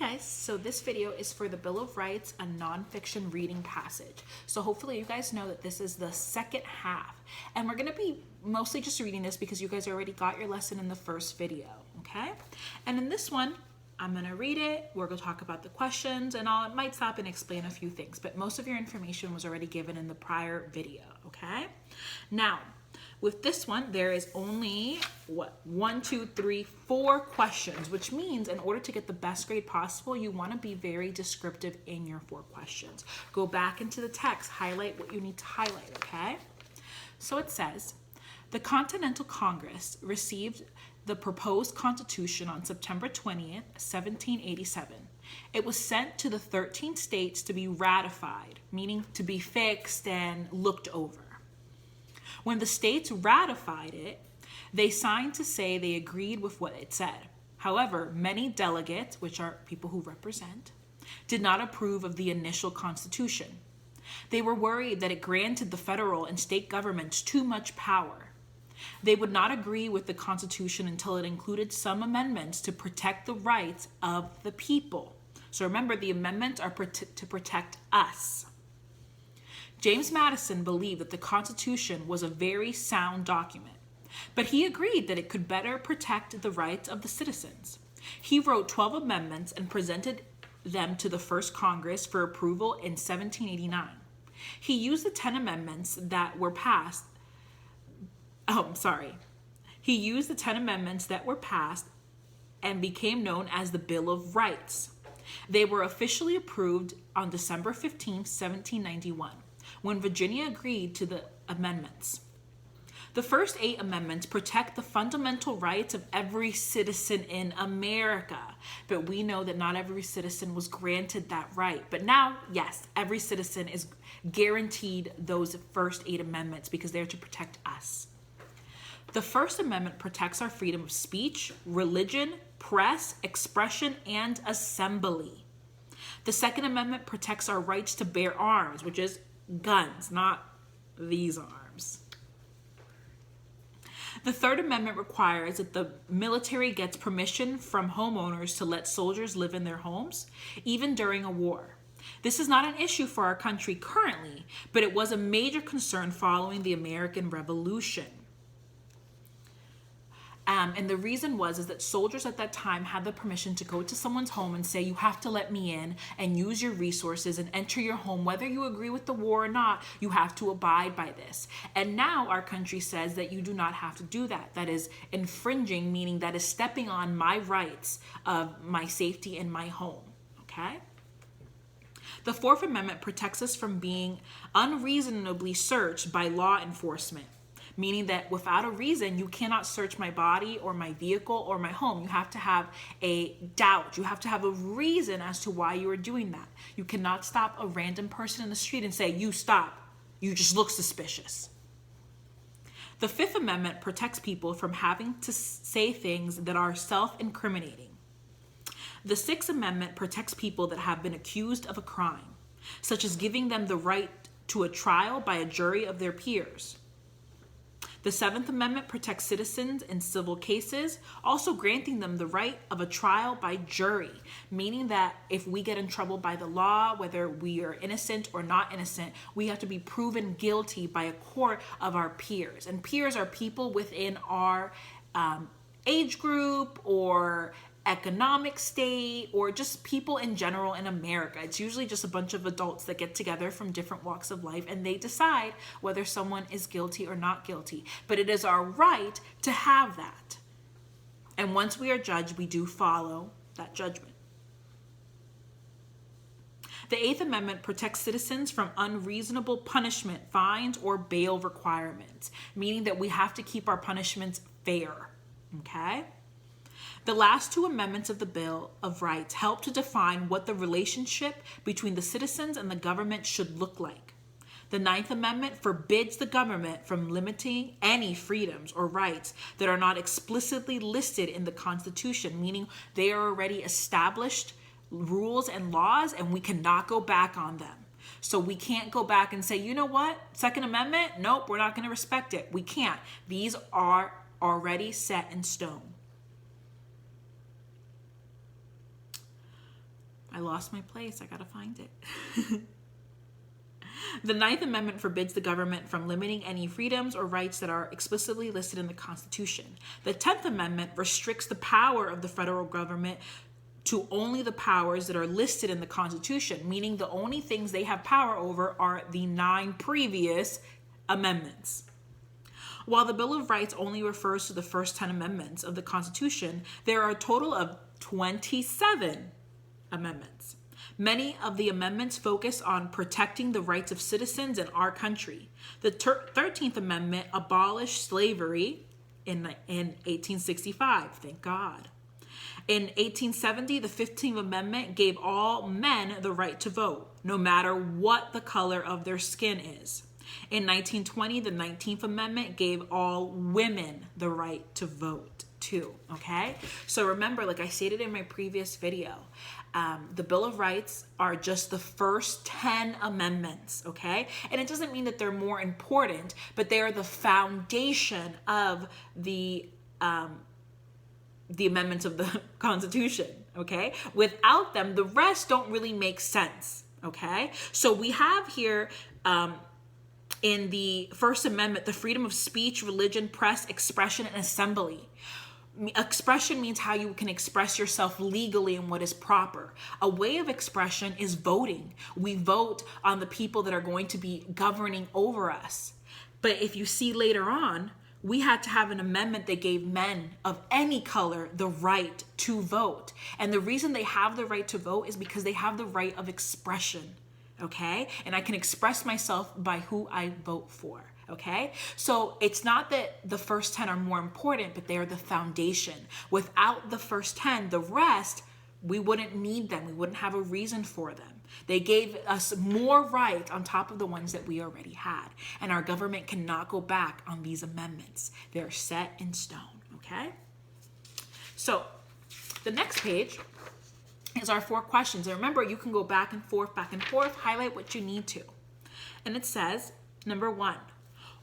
Guys, so this video is for the Bill of Rights, a nonfiction reading passage. So hopefully you guys know that this is the second half, and we're going to be mostly just reading this because you guys already got your lesson in the first video, okay? And in this one, I'm going to read it, we're going to talk about the questions, and I might stop and explain a few things, but most of your information was already given in the prior video, okay? Now, with this one, there is only, 4 questions, which means in order to get the best grade possible, you want to be very descriptive in your 4 questions. Go back into the text, highlight what you need to highlight, okay? So it says, the Continental Congress received the proposed Constitution on September 20th, 1787. It was sent to the 13 states to be ratified, meaning to be fixed and looked over. When the states ratified it, they signed to say they agreed with what it said. However, many delegates, which are people who represent, did not approve of the initial Constitution. They were worried that it granted the federal and state governments too much power. They would not agree with the Constitution until it included some amendments to protect the rights of the people. So remember, the amendments are to protect us. James Madison believed that the Constitution was a very sound document, but he agreed that it could better protect the rights of the citizens. He wrote 12 amendments and presented them to the first Congress for approval in 1789. He used the 10 amendments that were passed. He used the 10 amendments that were passed and became known as the Bill of Rights. They were officially approved on December 15, 1791. When Virginia agreed to the amendments. The first 8 amendments protect the fundamental rights of every citizen in America. But we know that not every citizen was granted that right. But now, yes, every citizen is guaranteed those first 8 amendments because they're to protect us. The First Amendment protects our freedom of speech, religion, press, expression, and assembly. The Second Amendment protects our rights to bear arms, which is guns, not these arms. The Third Amendment requires that the military gets permission from homeowners to let soldiers live in their homes, even during a war. This is not an issue for our country currently, but it was a major concern following the American Revolution. And the reason is that soldiers at that time had the permission to go to someone's home and say, you have to let me in and use your resources and enter your home. Whether you agree with the war or not, you have to abide by this. And now our country says that you do not have to do that. That is infringing, meaning that is stepping on my rights of my safety in my home. Okay? The Fourth Amendment protects us from being unreasonably searched by law enforcement. Meaning that without a reason, you cannot search my body or my vehicle or my home. You have to have a doubt. You have to have a reason as to why you are doing that. You cannot stop a random person in the street and say, you stop. You just look suspicious. The Fifth Amendment protects people from having to say things that are self-incriminating. The Sixth Amendment protects people that have been accused of a crime, such as giving them the right to a trial by a jury of their peers. The Seventh Amendment protects citizens in civil cases, also granting them the right of a trial by jury, meaning that if we get in trouble by the law, whether we are innocent or not innocent, we have to be proven guilty by a court of our peers. And peers are people within our age group or economic state or just people in general in America. It's usually just a bunch of adults that get together from different walks of life and they decide whether someone is guilty or not guilty. But it is our right to have that. And once we are judged, we do follow that judgment. The Eighth Amendment protects citizens from unreasonable punishment, fines, or bail requirements, meaning that we have to keep our punishments fair. Okay? The last 2 amendments of the Bill of Rights help to define what the relationship between the citizens and the government should look like. The Ninth Amendment forbids the government from limiting any freedoms or rights that are not explicitly listed in the Constitution, meaning they are already established rules and laws and we cannot go back on them. So we can't go back and say, you know what, Second Amendment, nope, we're not going to respect it. We can't. These are already set in stone. lost my place. I gotta find it. The Ninth Amendment forbids the government from limiting any freedoms or rights that are explicitly listed in the Constitution. The 10th Amendment restricts the power of the federal government to only the powers that are listed in the Constitution, meaning the only things they have power over are the 9 previous amendments. While the Bill of Rights only refers to the first 10 amendments of the Constitution, there are a total of 27 amendments. Many of the amendments focus on protecting the rights of citizens in our country. The 13th Amendment abolished slavery in 1865, thank God. In 1870, the 15th Amendment gave all men the right to vote, no matter what the color of their skin is. In 1920, the 19th Amendment gave all women the right to vote too, okay? So remember, like I stated in my previous video, the Bill of Rights are just the first 10 amendments, okay? And it doesn't mean that they're more important, but they are the foundation of the amendments of the Constitution, okay? Without them, the rest don't really make sense, okay? So we have here in the First Amendment, the freedom of speech, religion, press, expression, and assembly. Expression means how you can express yourself legally and what is proper. A way of expression is voting. We vote on the people that are going to be governing over us. But if you see later on, we had to have an amendment that gave men of any color the right to vote. And the reason they have the right to vote is because they have the right of expression, okay? And I can express myself by who I vote for. Okay, so it's not that the first 10 are more important, but they are the foundation. Without the first 10, the rest, we wouldn't need them. We wouldn't have a reason for them. They gave us more right on top of the ones that we already had. And our government cannot go back on these amendments. They're set in stone, okay? So the next page is our 4 questions. And remember, you can go back and forth, highlight what you need to. And it says, number 1,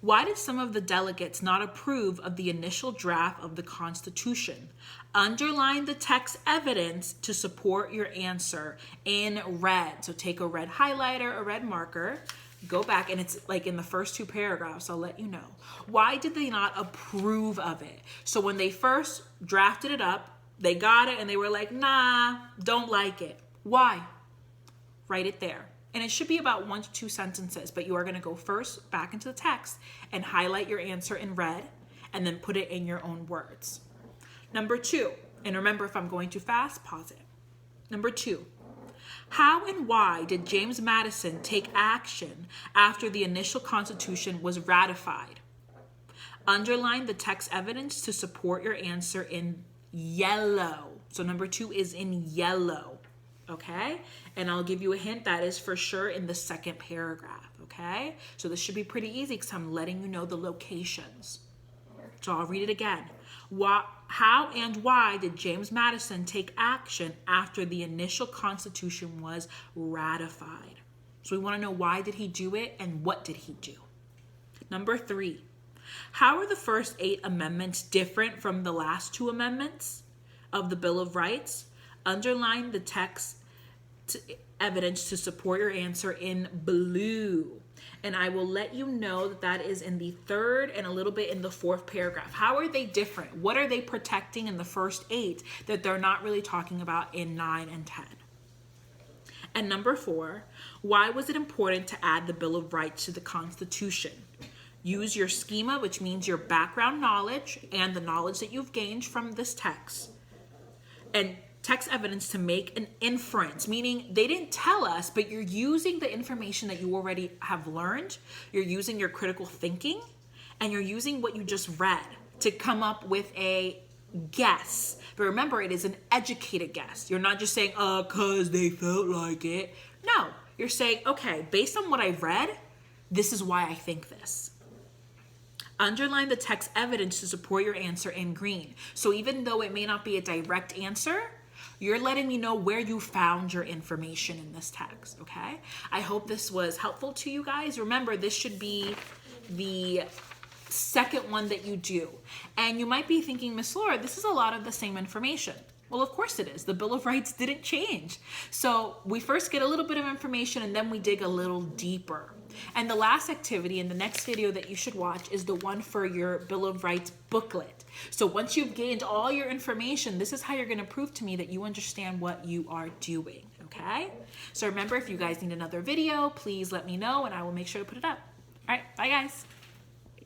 why did some of the delegates not approve of the initial draft of the Constitution? Underline the text evidence to support your answer in red. So take a red highlighter, a red marker, go back, and it's like in the first 2 paragraphs, I'll let you know. Why did they not approve of it? So when they first drafted it up, they got it and they were like, nah, don't like it. Why? Write it there. And it should be about 1 to 2 sentences, but you are going to go first back into the text and highlight your answer in red and then put it in your own words. Number 2, and remember, if I'm going too fast, pause it. Number 2, how and why did James Madison take action after the initial Constitution was ratified? Underline the text evidence to support your answer in yellow. So number 2 is in yellow. Okay, and I'll give you a hint, that is for sure in the 2nd paragraph, okay? So this should be pretty easy because I'm letting you know the locations. So I'll read it again. How and why did James Madison take action after the initial Constitution was ratified? So we want to know, why did he do it and what did he do? Number 3, how are the first 8 amendments different from the last 2 amendments of the Bill of Rights? Underline the text evidence to support your answer in blue. And I will let you know that that is in the 3rd and a little bit in the 4th paragraph. How are they different? What are they protecting in the first 8 that they're not really talking about in 9 and 10? And number 4, why was it important to add the Bill of Rights to the Constitution? Use your schema, which means your background knowledge and the knowledge that you've gained from this text, and text evidence to make an inference, meaning they didn't tell us, but you're using the information that you already have learned, you're using your critical thinking, and you're using what you just read to come up with a guess. But remember, it is an educated guess. You're not just saying, cause they felt like it. No, you're saying, okay, based on what I read, this is why I think this. Underline the text evidence to support your answer in green. So even though it may not be a direct answer, you're letting me know where you found your information in this text, okay? I hope this was helpful to you guys. Remember, this should be the 2nd one that you do. And you might be thinking, Miss Laura, this is a lot of the same information. Well, of course it is. The Bill of Rights didn't change. So we first get a little bit of information and then we dig a little deeper. And the last activity in the next video that you should watch is the one for your Bill of Rights booklet. So once you've gained all your information, this is how you're going to prove to me that you understand what you are doing. Okay? So remember, if you guys need another video, please let me know and I will make sure to put it up. All right, bye guys.